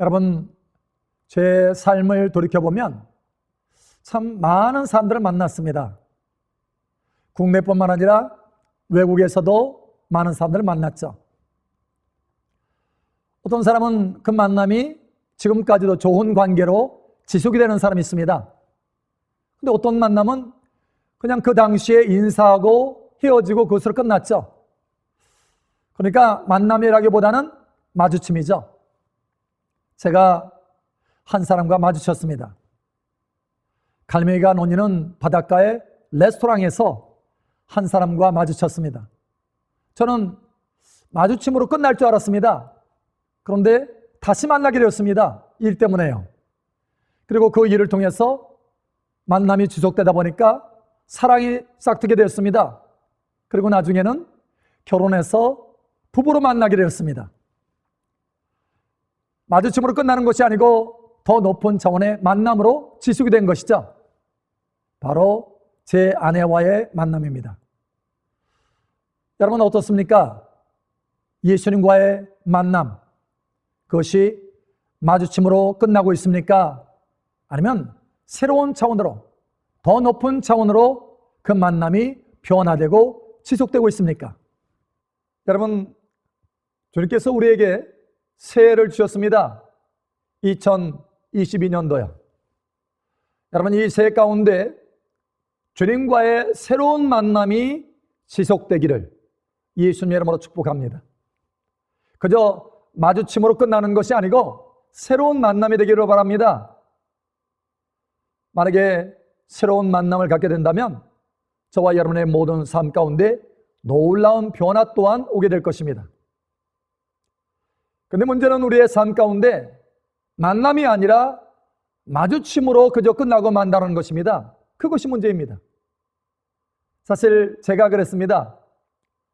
여러분, 제 삶을 돌이켜보면 참 많은 사람들을 만났습니다. 국내뿐만 아니라 외국에서도 많은 사람들을 만났죠. 어떤 사람은 그 만남이 지금까지도 좋은 관계로 지속이 되는 사람이 있습니다. 근데 어떤 만남은 그냥 그 당시에 인사하고 헤어지고 그것으로 끝났죠. 그러니까 만남이라기보다는 마주침이죠. 제가 한 사람과 마주쳤습니다. 갈매기가 논이는 바닷가의 레스토랑에서 한 사람과 마주쳤습니다. 저는 마주침으로 끝날 줄 알았습니다. 그런데 다시 만나게 되었습니다. 일 때문에요. 그리고 그 일을 통해서 만남이 지속되다 보니까 사랑이 싹트게 되었습니다. 그리고 나중에는 결혼해서 부부로 만나게 되었습니다. 마주침으로 끝나는 것이 아니고 더 높은 차원의 만남으로 지속이 된 것이죠. 바로 제 아내와의 만남입니다. 여러분 어떻습니까? 예수님과의 만남, 그것이 마주침으로 끝나고 있습니까? 아니면 새로운 차원으로, 더 높은 차원으로 그 만남이 변화되고 지속되고 있습니까? 여러분, 주님께서 우리에게 새해를 주셨습니다. 2022년도요. 여러분, 이 새해 가운데 주님과의 새로운 만남이 지속되기를 예수님의 이름으로 축복합니다. 그저 마주침으로 끝나는 것이 아니고 새로운 만남이 되기를 바랍니다. 만약에 새로운 만남을 갖게 된다면 저와 여러분의 모든 삶 가운데 놀라운 변화 또한 오게 될 것입니다. 그런데 문제는 우리의 삶 가운데 만남이 아니라 마주침으로 그저 끝나고 만다는 것입니다. 그것이 문제입니다. 사실 제가 그랬습니다.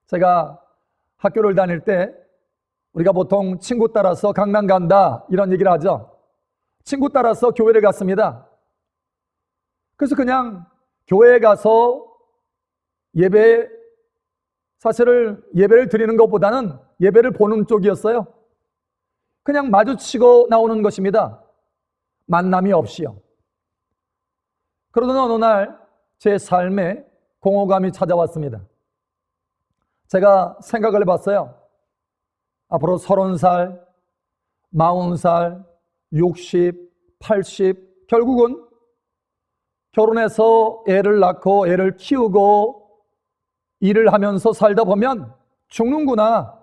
제가 학교를 다닐 때 우리가 보통 친구 따라서 강남 간다 이런 얘기를 하죠. 친구 따라서 교회를 갔습니다. 그래서 그냥 교회에 가서 사실을 예배를 드리는 것보다는 예배를 보는 쪽이었어요. 그냥 마주치고 나오는 것입니다. 만남이 없이요. 그러던 어느 날 제 삶에 공허감이 찾아왔습니다. 제가 생각을 해봤어요. 앞으로 30살, 40살, 60, 80, 결국은 결혼해서 애를 낳고 애를 키우고 일을 하면서 살다 보면 죽는구나.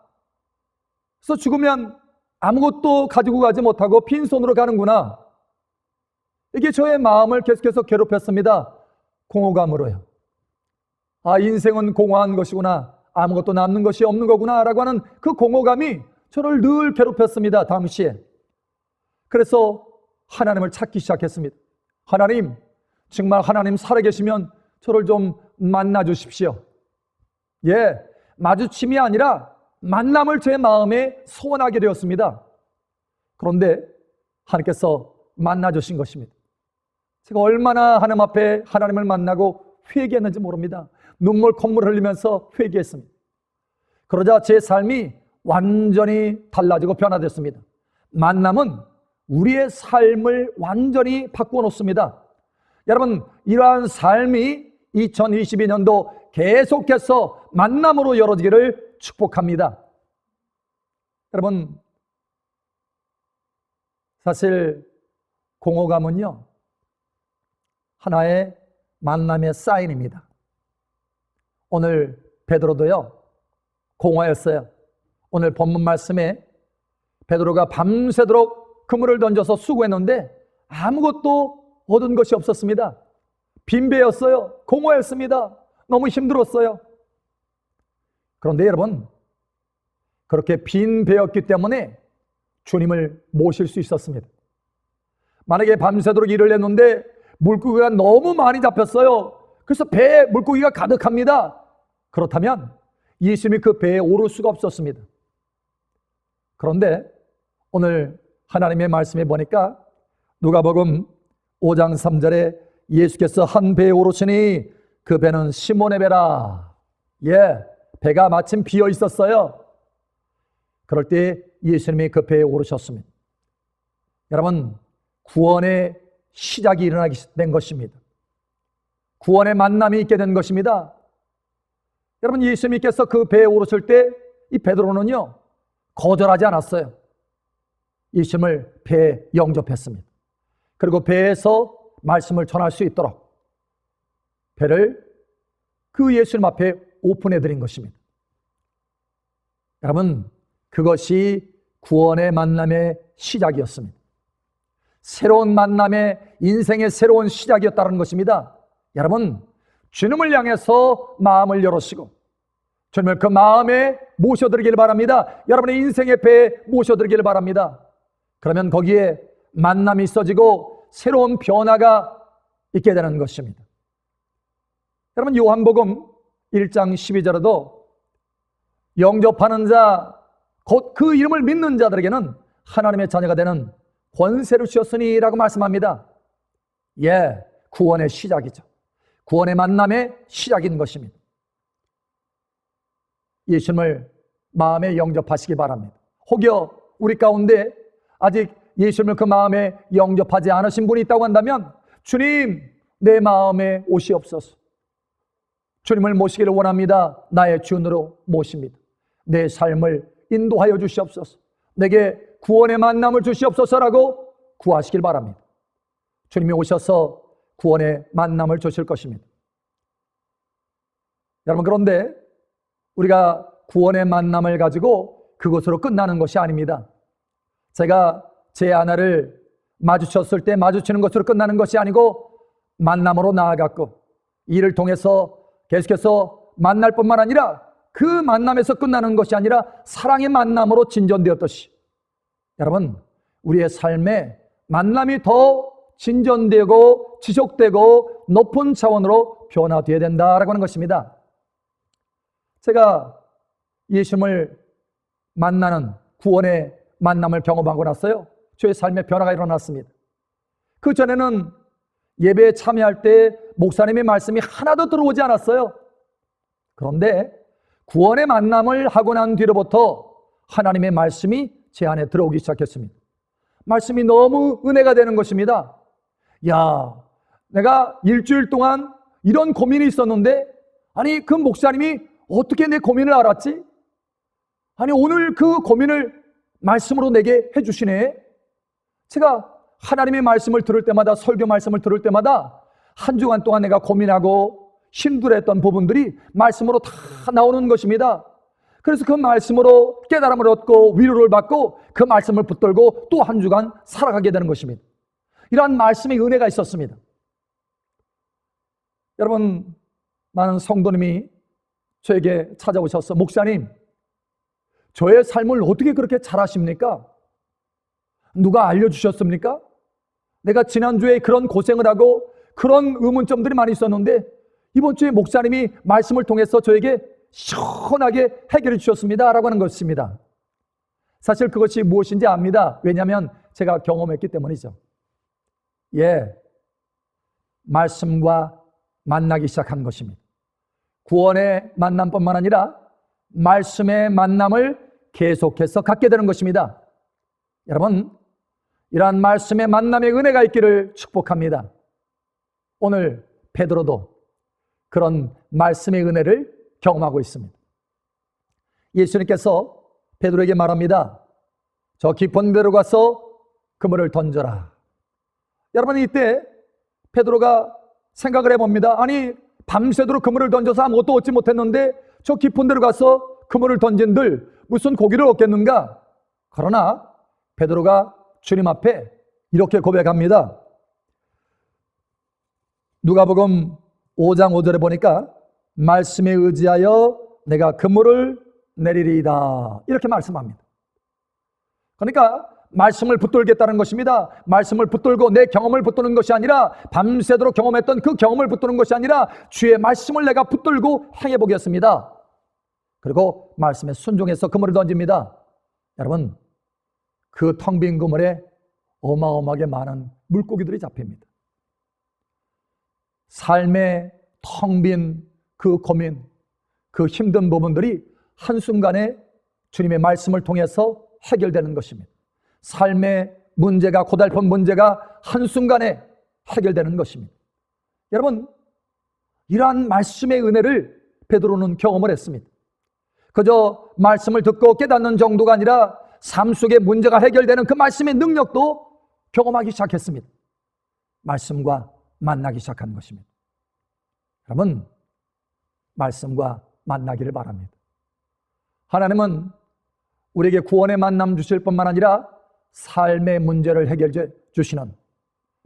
그래서 죽으면 아무것도 가지고 가지 못하고 빈손으로 가는구나. 이게 저의 마음을 계속해서 괴롭혔습니다. 공허감으로요. 아, 인생은 공허한 것이구나. 아무것도 남는 것이 없는 거구나 라고 하는 그 공허감이 저를 늘 괴롭혔습니다. 당시에. 그래서 하나님을 찾기 시작했습니다. 하나님, 정말 하나님 살아계시면 저를 좀 만나 주십시오. 예, 마주침이 아니라 만남을 제 마음에 소원하게 되었습니다. 그런데 하나님께서 만나 주신 것입니다. 제가 얼마나 하나님 앞에 하나님을 만나고 회개했는지 모릅니다. 눈물 콧물 흘리면서 회개했습니다. 그러자 제 삶이 완전히 달라지고 변화됐습니다. 만남은 우리의 삶을 완전히 바꾸어 놓습니다. 여러분, 이러한 삶이 2022년도 계속해서 만남으로 이루어지기를 축복합니다. 여러분, 사실 공허감은요, 하나의 만남의 사인입니다. 오늘 베드로도요, 공허했어요. 오늘 본문 말씀에 베드로가 밤새도록 그물을 던져서 수고했는데 아무것도 얻은 것이 없었습니다. 빈배였어요. 공허했습니다. 너무 힘들었어요. 그런데 여러분, 그렇게 빈배였기 때문에 주님을 모실 수 있었습니다. 만약에 밤새도록 일을 했는데 물고기가 너무 많이 잡혔어요. 그래서 배에 물고기가 가득합니다. 그렇다면 예수님이 그 배에 오를 수가 없었습니다. 그런데 오늘 하나님의 말씀에 보니까 누가복음 5장 3절에 예수께서 한 배에 오르시니 그 배는 시몬의 배라. 예, 배가 마침 비어 있었어요. 그럴 때 예수님이 그 배에 오르셨습니다. 여러분, 구원의 시작이 일어나게 된 것입니다. 구원의 만남이 있게 된 것입니다. 여러분, 예수님께서 그 배에 오르실 때 이 베드로는요 거절하지 않았어요. 예수님을 배에 영접했습니다. 그리고 배에서 말씀을 전할 수 있도록 배를 그 예수님 앞에 오픈해 드린 것입니다. 여러분, 그것이 구원의 만남의 시작이었습니다. 새로운 만남의 인생의 새로운 시작이었다는 것입니다. 여러분, 주님을 향해서 마음을 열으시고 주님을 그 마음에 모셔드리길 바랍니다. 여러분의 인생의 배에 모셔드리길 바랍니다. 그러면 거기에 만남이 있어지고 새로운 변화가 있게 되는 것입니다. 여러분, 요한복음 1장 12절에도 영접하는 자, 곧 그 이름을 믿는 자들에게는 하나님의 자녀가 되는 권세를 주셨으니 라고 말씀합니다. 예, 구원의 시작이죠. 구원의 만남의 시작인 것입니다. 예수님을 마음에 영접하시기 바랍니다. 혹여 우리 가운데 아직 예수님을 그 마음에 영접하지 않으신 분이 있다고 한다면 주님, 내 마음에 오시옵소서. 주님을 모시기를 원합니다. 나의 주인으로 모십니다. 내 삶을 인도하여 주시옵소서. 내게 구원의 만남을 주시옵소서라고 구하시길 바랍니다. 주님이 오셔서 구원의 만남을 주실 것입니다. 여러분, 그런데 우리가 구원의 만남을 가지고 그것으로 끝나는 것이 아닙니다. 제가 제 아내를 마주쳤을 때 마주치는 것으로 끝나는 것이 아니고 만남으로 나아갔고 이를 통해서 계속해서 만날 뿐만 아니라 그 만남에서 끝나는 것이 아니라 사랑의 만남으로 진전되었듯이 여러분, 우리의 삶에 만남이 더 진전되고 지속되고 높은 차원으로 변화되어야 된다라고 하는 것입니다. 제가 예수님을 만나는 구원의 만남을 경험하고 났어요. 저의 삶에 변화가 일어났습니다. 그 전에는 예배에 참여할 때 목사님의 말씀이 하나도 들어오지 않았어요. 그런데 구원의 만남을 하고 난 뒤로부터 하나님의 말씀이 제 안에 들어오기 시작했습니다. 말씀이 너무 은혜가 되는 것입니다. 야, 내가 일주일 동안 이런 고민이 있었는데 아니 그 목사님이 어떻게 내 고민을 알았지? 아니 오늘 그 고민을 말씀으로 내게 해주시네. 제가 하나님의 말씀을 들을 때마다, 설교 말씀을 들을 때마다 한 주간 동안 내가 고민하고 힘들었던 부분들이 말씀으로 다 나오는 것입니다. 그래서 그 말씀으로 깨달음을 얻고 위로를 받고 그 말씀을 붙들고 또 한 주간 살아가게 되는 것입니다. 이러한 말씀의 은혜가 있었습니다. 여러분, 많은 성도님이 저에게 찾아오셔서 목사님, 저의 삶을 어떻게 그렇게 잘하십니까? 누가 알려주셨습니까? 내가 지난주에 그런 고생을 하고 그런 의문점들이 많이 있었는데 이번 주에 목사님이 말씀을 통해서 저에게 시원하게 해결해 주셨습니다 라고 하는 것입니다. 사실 그것이 무엇인지 압니다. 왜냐하면 제가 경험했기 때문이죠. 예, 말씀과 만나기 시작한 것입니다. 구원의 만남뿐만 아니라 말씀의 만남을 계속해서 갖게 되는 것입니다. 여러분, 이러한 말씀의 만남의 은혜가 있기를 축복합니다. 오늘 베드로도 그런 말씀의 은혜를 경험하고 있습니다. 예수님께서 베드로에게 말합니다. 저 깊은 데로 가서 그물을 던져라. 여러분, 이때 베드로가 생각을 해봅니다. 아니 밤새도록 그물을 던져서 아무것도 얻지 못했는데 저 깊은 데로 가서 그물을 던진들 무슨 고기를 얻겠는가? 그러나 베드로가 주님 앞에 이렇게 고백합니다. 누가복음 5장 5절에 보니까 말씀에 의지하여 내가 그물을 내리리이다 이렇게 말씀합니다. 그러니까 말씀을 붙들겠다는 것입니다. 말씀을 붙들고 내 경험을 붙드는 것이 아니라 밤새도록 경험했던 그 경험을 붙드는 것이 아니라 주의 말씀을 내가 붙들고 행해보겠습니다. 그리고 말씀에 순종해서 그물을 던집니다. 여러분, 그 텅 빈 그물에 어마어마하게 많은 물고기들이 잡힙니다. 삶의 텅 빈 그 고민, 그 힘든 부분들이 한순간에 주님의 말씀을 통해서 해결되는 것입니다. 삶의 문제가, 고달픈 문제가 한순간에 해결되는 것입니다. 여러분, 이러한 말씀의 은혜를 베드로는 경험을 했습니다. 그저 말씀을 듣고 깨닫는 정도가 아니라 삶 속에 문제가 해결되는 그 말씀의 능력도 경험하기 시작했습니다. 말씀과 만나기 시작한 것입니다. 여러분, 말씀과 만나기를 바랍니다. 하나님은 우리에게 구원의 만남 주실 뿐만 아니라 삶의 문제를 해결해 주시는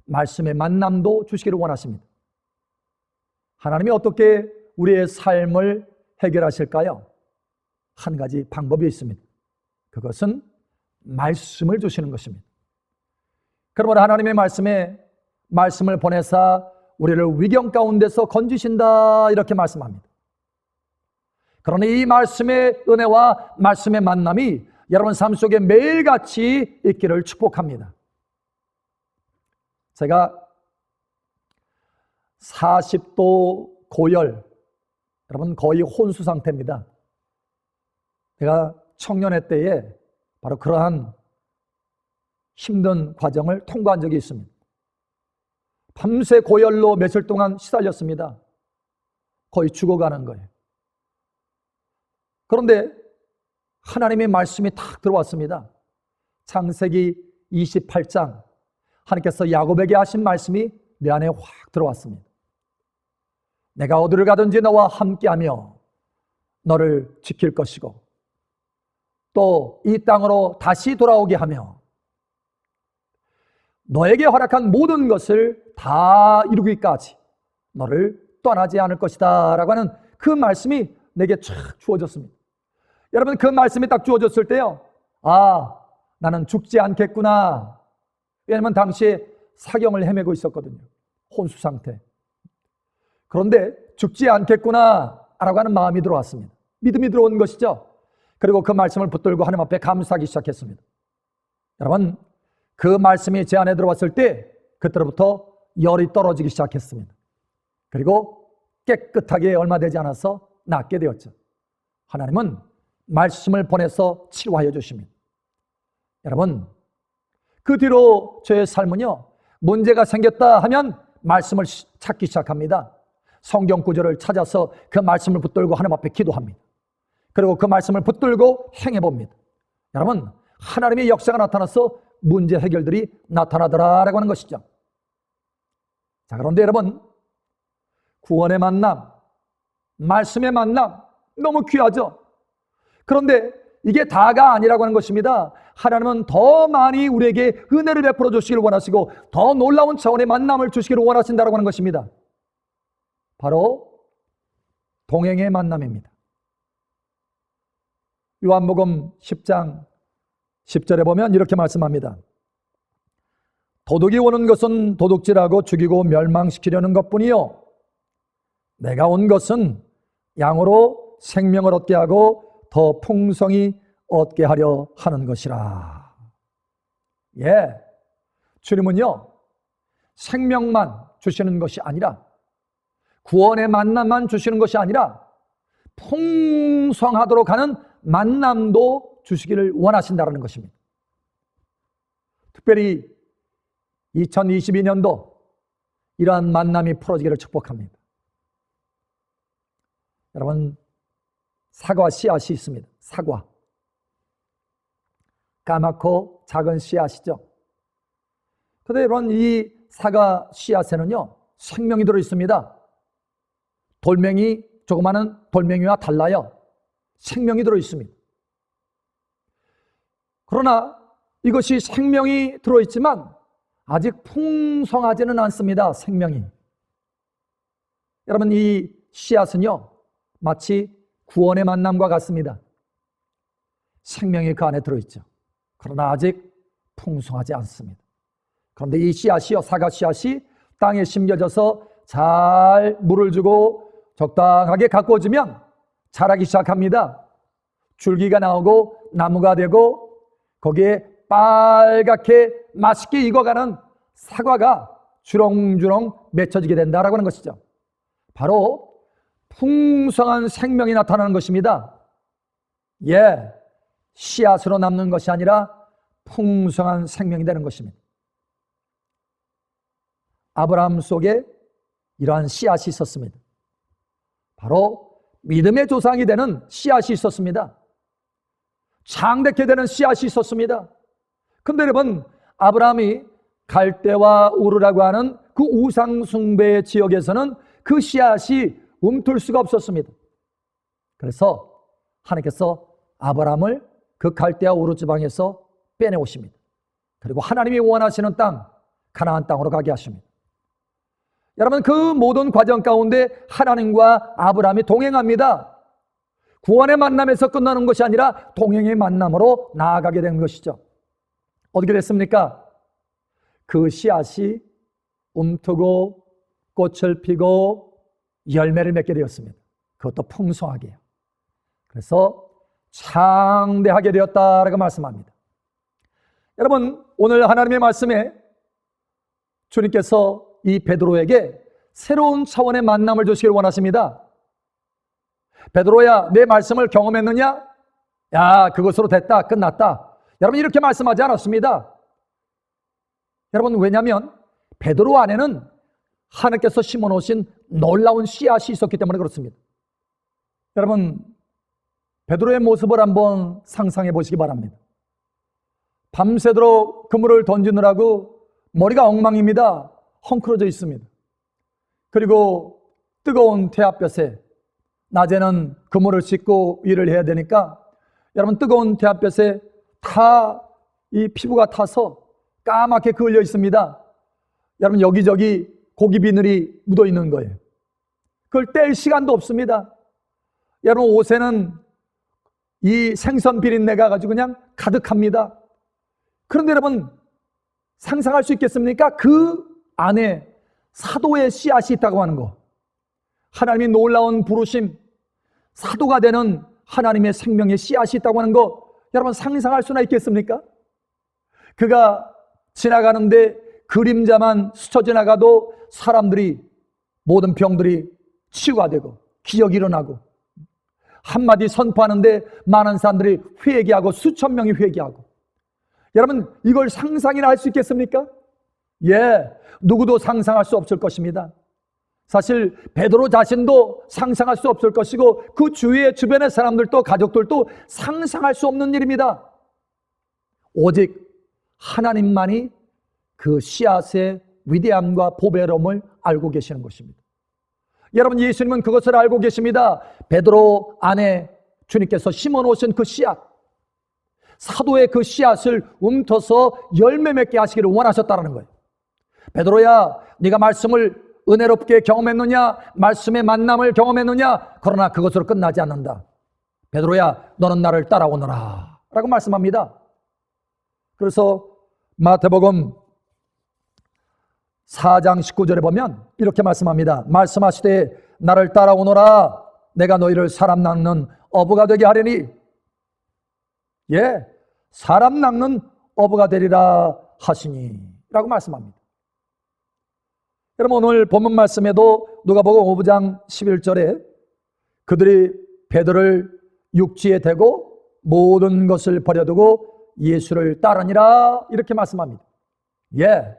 말씀의 만남도 주시기를 원하십니다. 하나님이 어떻게 우리의 삶을 해결하실까요? 한 가지 방법이 있습니다. 그것은 말씀을 주시는 것입니다. 그러므로 하나님의 말씀을 보내사 우리를 위경 가운데서 건지신다, 이렇게 말씀합니다. 그러니 이 말씀의 은혜와 말씀의 만남이 여러분 삶 속에 매일같이 있기를 축복합니다. 제가 40도 고열, 여러분 거의 혼수 상태입니다. 제가 청년회 때에 바로 그러한 힘든 과정을 통과한 적이 있습니다. 밤새 고열로 며칠 동안 시달렸습니다. 거의 죽어가는 거예요. 그런데 하나님의 말씀이 탁 들어왔습니다. 창세기 28장, 하나님께서 야곱에게 하신 말씀이 내 안에 확 들어왔습니다. 내가 어디를 가든지 너와 함께하며 너를 지킬 것이고 또 이 땅으로 다시 돌아오게 하며 너에게 허락한 모든 것을 다 이루기까지 너를 떠나지 않을 것이다 라고 하는 그 말씀이 내게 쫙 주어졌습니다. 여러분, 그 말씀이 딱 주어졌을 때요, 나는 죽지 않겠구나. 왜냐하면 당시에 사경을 헤매고 있었거든요. 혼수 상태. 그런데 죽지 않겠구나 라고 하는 마음이 들어왔습니다. 믿음이 들어온 것이죠. 그리고 그 말씀을 붙들고 하나님 앞에 감사하기 시작했습니다. 여러분, 그 말씀이 제 안에 들어왔을 때 그때부터 열이 떨어지기 시작했습니다. 그리고 깨끗하게 얼마 되지 않아서 낫게 되었죠. 하나님은 말씀을 보내서 치료하여 주십니다. 여러분, 그 뒤로 저의 삶은요, 문제가 생겼다 하면 말씀을 찾기 시작합니다. 성경 구절을 찾아서 그 말씀을 붙들고 하나님 앞에 기도합니다. 그리고 그 말씀을 붙들고 행해봅니다. 여러분, 하나님의 역사가 나타나서 문제 해결들이 나타나더라라고 하는 것이죠. 자, 그런데 여러분, 구원의 만남, 말씀의 만남, 너무 귀하죠. 그런데 이게 다가 아니라고 하는 것입니다. 하나님은 더 많이 우리에게 은혜를 베풀어 주시기를 원하시고 더 놀라운 차원의 만남을 주시기를 원하신다고 하는 것입니다. 바로 동행의 만남입니다. 요한복음 10장 10절에 보면 이렇게 말씀합니다. 도둑이 오는 것은 도둑질하고 죽이고 멸망시키려는 것뿐이요, 내가 온 것은 양으로 생명을 얻게 하고 더 풍성히 얻게 하려 하는 것이라. 예, 주님은요, 생명만 주시는 것이 아니라, 구원의 만남만 주시는 것이 아니라 풍성하도록 하는 만남도 주시기를 원하신다는 것입니다. 특별히 2022년도 이러한 만남이 풀어지기를 축복합니다. 여러분, 사과 씨앗이 있습니다. 사과. 까맣고 작은 씨앗이죠. 그런데 여러분, 이 사과 씨앗에는요, 생명이 들어있습니다. 돌멩이, 조그마한 돌멩이와 달라요. 생명이 들어있습니다. 그러나 이것이 생명이 들어있지만 아직 풍성하지는 않습니다. 생명이. 여러분, 이 씨앗은요, 마치 구원의 만남과 같습니다. 생명이 그 안에 들어있죠. 그러나 아직 풍성하지 않습니다. 그런데 이 씨앗이요, 사과 씨앗이 땅에 심겨져서 잘 물을 주고 적당하게 가꾸어지면 자라기 시작합니다. 줄기가 나오고 나무가 되고 거기에 빨갛게 맛있게 익어가는 사과가 주렁주렁 맺혀지게 된다라고 하는 것이죠. 바로 풍성한 생명이 나타나는 것입니다. 예, 씨앗으로 남는 것이 아니라 풍성한 생명이 되는 것입니다. 아브라함 속에 이러한 씨앗이 있었습니다. 바로 믿음의 조상이 되는 씨앗이 있었습니다. 장대케 되는 씨앗이 있었습니다. 근데 여러분, 아브라함이 갈대와 우르라고 하는 그 우상 숭배의 지역에서는 그 씨앗이 움틀 수가 없었습니다. 그래서 하나님께서 아브라함을 그 갈대와 우르 지방에서 빼내오십니다. 그리고 하나님이 원하시는 땅, 가나안 땅으로 가게 하십니다. 여러분, 그 모든 과정 가운데 하나님과 아브라함이 동행합니다. 구원의 만남에서 끝나는 것이 아니라 동행의 만남으로 나아가게 된 것이죠. 어떻게 됐습니까? 그 씨앗이 움트고 꽃을 피고 열매를 맺게 되었습니다. 그것도 풍성하게요. 그래서 창대하게 되었다라고 말씀합니다. 여러분, 오늘 하나님의 말씀에 주님께서 이 베드로에게 새로운 차원의 만남을 주시길 원하십니다. 베드로야, 내 말씀을 경험했느냐? 야, 그것으로 됐다, 끝났다. 여러분, 이렇게 말씀하지 않았습니다. 여러분, 왜냐하면 베드로 안에는 하나님께서 심어놓으신 놀라운 씨앗이 있었기 때문에 그렇습니다. 여러분, 베드로의 모습을 한번 상상해 보시기 바랍니다. 밤새도록 그물을 던지느라고 머리가 엉망입니다. 헝클어져 있습니다. 그리고 뜨거운 태압볕에 낮에는 그물을 씻고 일을 해야 되니까 여러분, 뜨거운 태압볕에 다 이 피부가 타서 까맣게 그을려 있습니다. 여러분, 여기저기 고기 비늘이 묻어 있는 거예요. 그걸 뗄 시간도 없습니다. 여러분, 옷에는 이 생선 비린내가 가지고 그냥 가득합니다. 그런데 여러분, 상상할 수 있겠습니까? 그 안에 사도의 씨앗이 있다고 하는 거. 하나님의 놀라운 부르심, 사도가 되는 하나님의 생명의 씨앗이 있다고 하는 거, 여러분 상상할 수나 있겠습니까? 그가 지나가는데 그림자만 스쳐 지나가도 사람들이, 모든 병들이 치유가 되고 기적이 일어나고, 한마디 선포하는데 많은 사람들이 회개하고 수천 명이 회개하고. 여러분, 이걸 상상이나 할 수 있겠습니까? 예, 누구도 상상할 수 없을 것입니다. 사실 베드로 자신도 상상할 수 없을 것이고 그 주변의 사람들도, 가족들도 상상할 수 없는 일입니다. 오직 하나님만이 그 씨앗의 위대함과 보배로움을 알고 계시는 것입니다. 여러분, 예수님은 그것을 알고 계십니다. 베드로 안에 주님께서 심어놓으신 그 씨앗, 사도의 그 씨앗을 움터서 열매 맺게 하시기를 원하셨다는 거예요. 베드로야, 네가 말씀을 은혜롭게 경험했느냐? 말씀의 만남을 경험했느냐? 그러나 그것으로 끝나지 않는다. 베드로야, 너는 나를 따라오너라 라고 말씀합니다. 그래서 마태복음 4장 19절에 보면 이렇게 말씀합니다. 말씀하시되 나를 따라오너라, 내가 너희를 사람 낚는 어부가 되게 하리니. 예, 사람 낚는 어부가 되리라 하시니 라고 말씀합니다. 여러분, 오늘 본문 말씀에도 누가복음 5장 11절에 그들이 베드로를 육지에 대고 모든 것을 버려두고 예수를 따르니라 이렇게 말씀합니다. 예,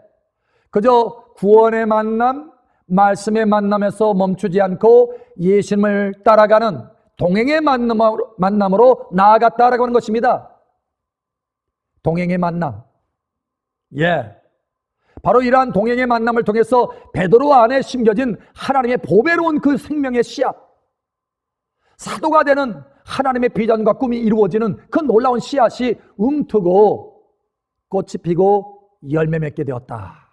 그저 구원의 만남, 말씀의 만남에서 멈추지 않고 예수님을 따라가는 동행의 만남으로 나아갔다라고 하는 것입니다. 동행의 만남. 예, 바로 이러한 동행의 만남을 통해서 베드로 안에 심겨진 하나님의 보배로운 그 생명의 씨앗, 사도가 되는 하나님의 비전과 꿈이 이루어지는 그 놀라운 씨앗이 움트고 꽃이 피고 열매 맺게 되었다.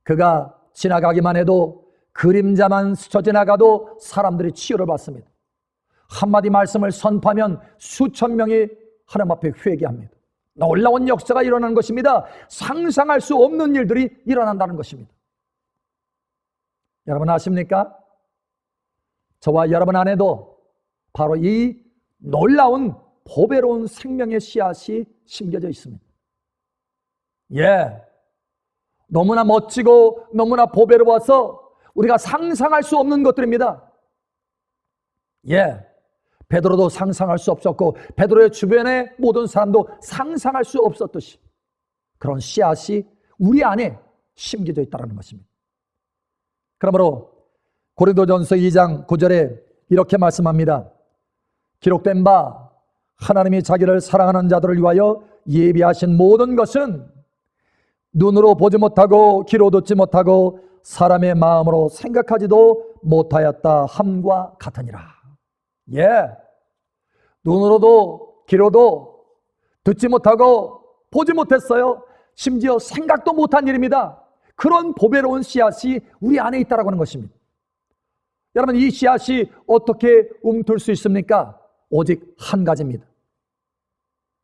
그가 지나가기만 해도, 그림자만 스쳐 지나가도 사람들이 치유를 받습니다. 한마디 말씀을 선포하면 수천 명이 하나님 앞에 회개합니다. 놀라운 역사가 일어나는 것입니다. 상상할 수 없는 일들이 일어난다는 것입니다. 여러분 아십니까? 저와 여러분 안에도 바로 이 놀라운 보배로운 생명의 씨앗이 심겨져 있습니다. 예, 너무나 멋지고 너무나 보배로워서 우리가 상상할 수 없는 것들입니다. 예, 베드로도 상상할 수 없었고 베드로의 주변의 모든 사람도 상상할 수 없었듯이 그런 씨앗이 우리 안에 심겨져 있다는 것입니다. 그러므로 고린도전서 2장 9절에 이렇게 말씀합니다. 기록된 바 하나님이 자기를 사랑하는 자들을 위하여 예비하신 모든 것은 눈으로 보지 못하고 귀로 듣지 못하고 사람의 마음으로 생각하지도 못하였다 함과 같으니라. 예, 눈으로도 귀로도 듣지 못하고 보지 못했어요. 심지어 생각도 못한 일입니다. 그런 보배로운 씨앗이 우리 안에 있다라고 하는 것입니다. 여러분, 이 씨앗이 어떻게 움틀 수 있습니까? 오직 한 가지입니다.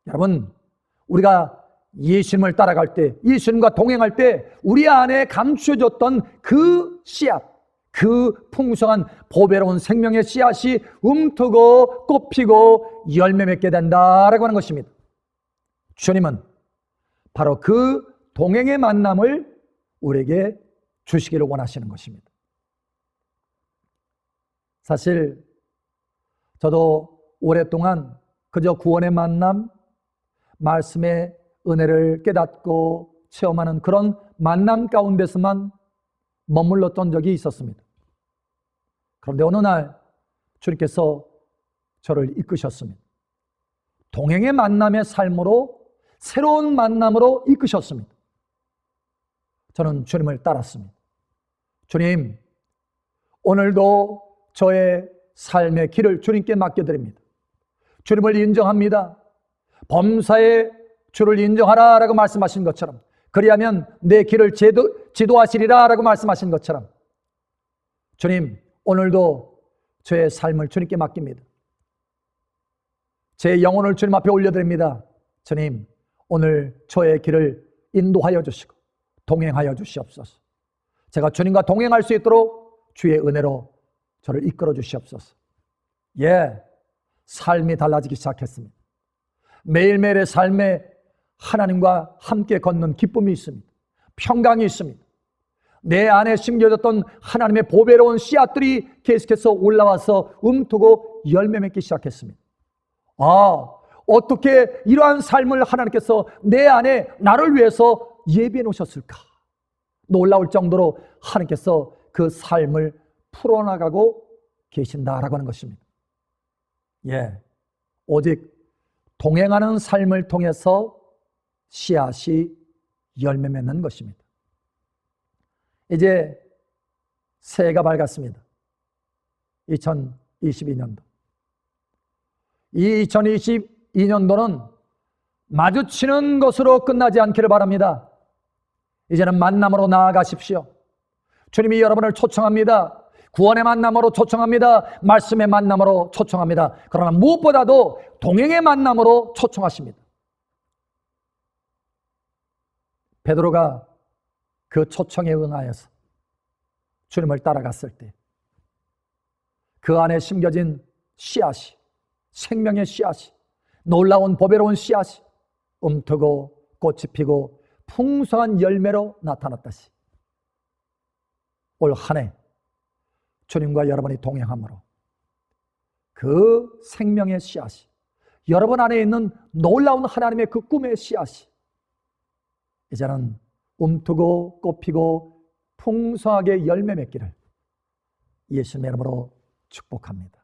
여러분, 우리가 예수님을 따라갈 때, 예수님과 동행할 때 우리 안에 감추어졌던 그 씨앗, 그 풍성한 보배로운 생명의 씨앗이 움트고 꽃피고 열매 맺게 된다라고 하는 것입니다. 주님은 바로 그 동행의 만남을 우리에게 주시기를 원하시는 것입니다. 사실 저도 오랫동안 그저 구원의 만남, 말씀의 은혜를 깨닫고 체험하는 그런 만남 가운데서만 머물렀던 적이 있었습니다. 그런데 어느 날 주님께서 저를 이끄셨습니다. 동행의 만남의 삶으로, 새로운 만남으로 이끄셨습니다. 저는 주님을 따랐습니다. 주님, 오늘도 저의 삶의 길을 주님께 맡겨드립니다. 주님을 인정합니다. 범사의 주를 인정하라라고 말씀하신 것처럼, 그리하면 내 길을 지도하시리라라고 말씀하신 것처럼, 주님, 오늘도 저의 삶을 주님께 맡깁니다. 제 영혼을 주님 앞에 올려드립니다. 주님, 오늘 저의 길을 인도하여 주시고 동행하여 주시옵소서. 제가 주님과 동행할 수 있도록 주의 은혜로 저를 이끌어 주시옵소서. 예, 삶이 달라지기 시작했습니다. 매일매일의 삶에 하나님과 함께 걷는 기쁨이 있습니다. 평강이 있습니다. 내 안에 심겨졌던 하나님의 보배로운 씨앗들이 계속해서 올라와서 움트고 열매 맺기 시작했습니다. 어떻게 이러한 삶을 하나님께서 내 안에 나를 위해서 예비해 놓으셨을까? 놀라울 정도로 하나님께서 그 삶을 풀어나가고 계신다라고 하는 것입니다. 예, 오직 동행하는 삶을 통해서 씨앗이 열매 맺는 것입니다. 이제 새해가 밝았습니다. 2022년도. 이 2022년도는 마주치는 것으로 끝나지 않기를 바랍니다. 이제는 만남으로 나아가십시오. 주님이 여러분을 초청합니다. 구원의 만남으로 초청합니다. 말씀의 만남으로 초청합니다. 그러나 무엇보다도 동행의 만남으로 초청하십니다. 베드로가 그 초청에 응하여서 주님을 따라갔을 때 그 안에 심겨진 씨앗이, 생명의 씨앗이, 놀라운 보배로운 씨앗이 움트고 꽃이 피고 풍성한 열매로 나타났다시, 올 한 해 주님과 여러분이 동행함으로 그 생명의 씨앗이, 여러분 안에 있는 놀라운 하나님의 그 꿈의 씨앗이 이제는 움트고 꽃피고 풍성하게 열매 맺기를 예수님의 이름으로 축복합니다.